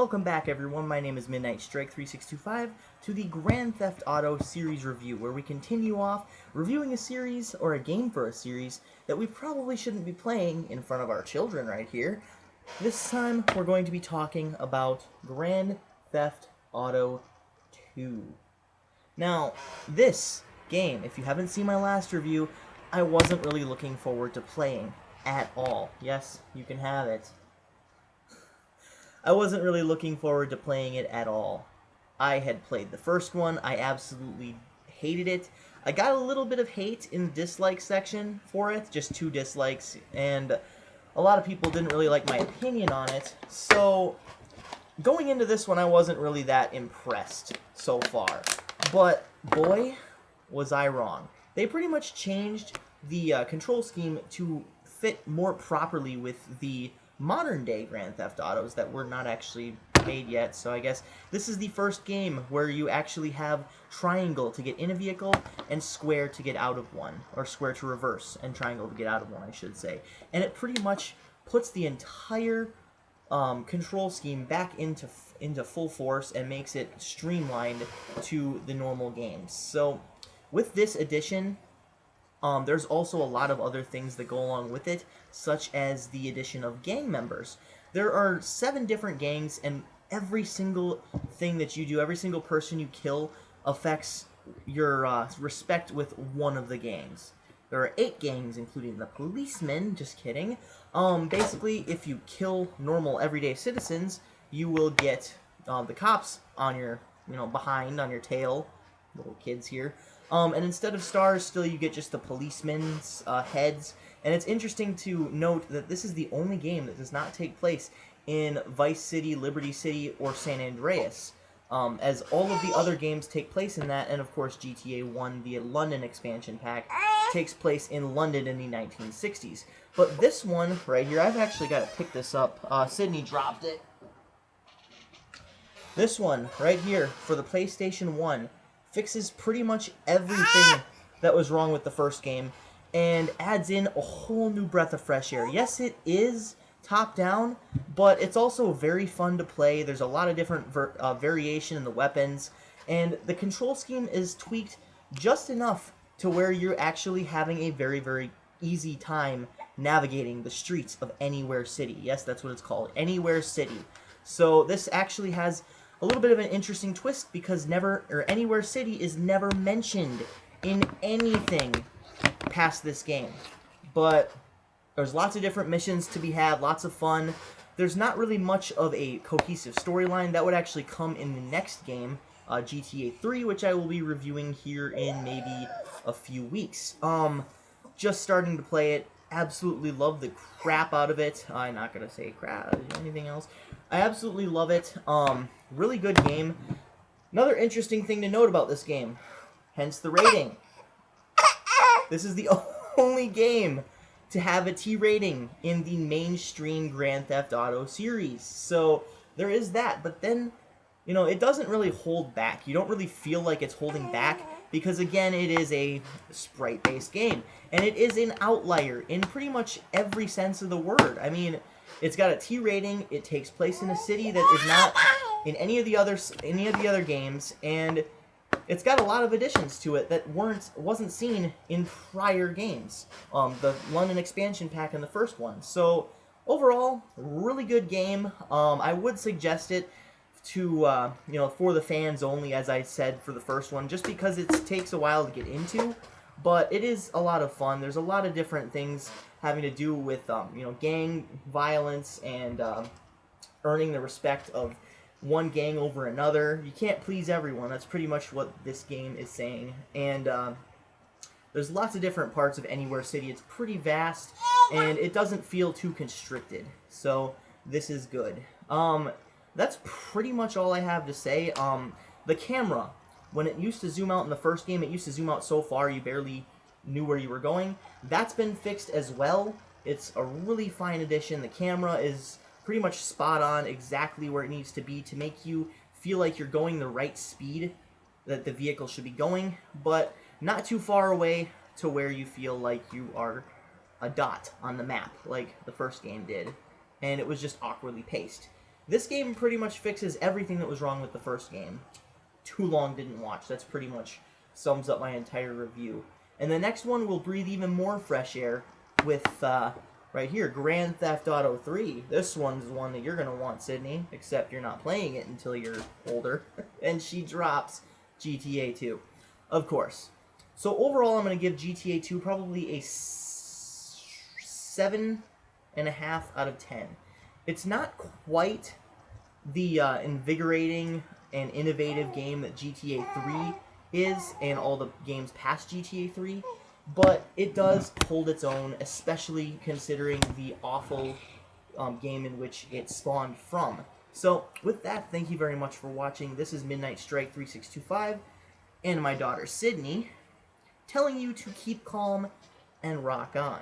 Welcome back, everyone. My name is Midnight Strike 3625 to the Grand Theft Auto series review, where we continue off reviewing a series, or a game for a series, that we probably shouldn't be playing in front of our children right here. This time, we're going to be talking about Grand Theft Auto 2. Now, this game, if you haven't seen my last review, I wasn't really looking forward to playing at all. Yes, you can have it. I wasn't really looking forward to playing it at all. I had played the first one. I absolutely hated it. I got a little bit of hate in the dislike section for it, just 2 dislikes, and a lot of people didn't really like my opinion on it. So going into this one, I wasn't really that impressed so far. But boy, was I wrong. They pretty much changed the control scheme to fit more properly with the modern-day Grand Theft Autos that were not actually made yet. So I guess this is the first game where you actually have triangle to get in a vehicle and square to get out of one, or square to reverse and triangle to get out of one, I should say. And it pretty much puts the entire control scheme back into full force and makes it streamlined to the normal games. So with this addition, there's also a lot of other things that go along with it, such as the addition of gang members. There are 7 different gangs, and every single thing that you do, every single person you kill, affects your respect with one of the gangs. There are 8 gangs, including the policemen. Just kidding. Basically, if you kill normal, everyday citizens, you will get the cops on your, behind, on your tail. Little kids here. And instead of stars, still you get just the policemen's heads. And it's interesting to note that this is the only game that does not take place in Vice City, Liberty City, or San Andreas, as all of the other games take place in that. And of course, GTA 1, the London expansion pack, takes place in London in the 1960s. But this one right here, I've actually got to pick this up. Sydney dropped it. This one right here for the PlayStation 1 fixes pretty much everything that was wrong with the first game and adds in a whole new breath of fresh air. Yes, it is top-down, but it's also very fun to play. There's a lot of different variation in the weapons, and the control scheme is tweaked just enough to where you're actually having a very, very easy time navigating the streets of Anywhere City. Yes, that's what it's called, Anywhere City. So this actually has a little bit of an interesting twist, because Anywhere City is never mentioned in anything past this game. But there's lots of different missions to be had, lots of fun. There's not really much of a cohesive storyline. That would actually come in the next game, GTA 3, which I will be reviewing here in maybe a few weeks. Just starting to play it. Absolutely love the crap out of it. I'm not going to say crap, anything else. I absolutely love it. Really good game. Another interesting thing to note about this game, hence the rating. This is the only game to have a T rating in the mainstream Grand Theft Auto series. So there is that, but then, it doesn't really hold back. You don't really feel like it's holding back, because again, it is a sprite-based game, and it is an outlier in pretty much every sense of the word. I mean, it's got a T rating, it takes place in a city that is not in any of the other games, and it's got a lot of additions to it that wasn't seen in prior games. The London expansion pack in the first one. So overall, really good game. I would suggest it to for the fans only, as I said for the first one, just because it takes a while to get into, but it is a lot of fun. There's a lot of different things having to do with gang violence and earning the respect of one gang over another. You can't please everyone. That's pretty much what this game is saying. And there's lots of different parts of Anywhere City. It's pretty vast, and it doesn't feel too constricted. So this is good. That's pretty much all I have to say. The camera, when it used to zoom out in the first game, it used to zoom out so far you barely knew where you were going. That's been fixed as well. It's a really fine addition. The camera is pretty much spot on, exactly where it needs to be to make you feel like you're going the right speed that the vehicle should be going, but not too far away to where you feel like you are a dot on the map like the first game did, and it was just awkwardly paced. This game pretty much fixes everything that was wrong with the first game. Too long didn't watch. That's pretty much sums up my entire review. And the next one will breathe even more fresh air with, right here, Grand Theft Auto 3. This one's one that you're going to want, Sydney, except you're not playing it until you're older. And she drops GTA 2. Of course. So overall, I'm going to give GTA 2 probably a 7.5 out of 10. It's not quite the invigorating and innovative game that GTA 3 is, and all the games past GTA 3, but it does hold its own, especially considering the awful game in which it spawned from. So, with that, thank you very much for watching. This is Midnight Strike 3625, and my daughter Sydney, telling you to keep calm and rock on.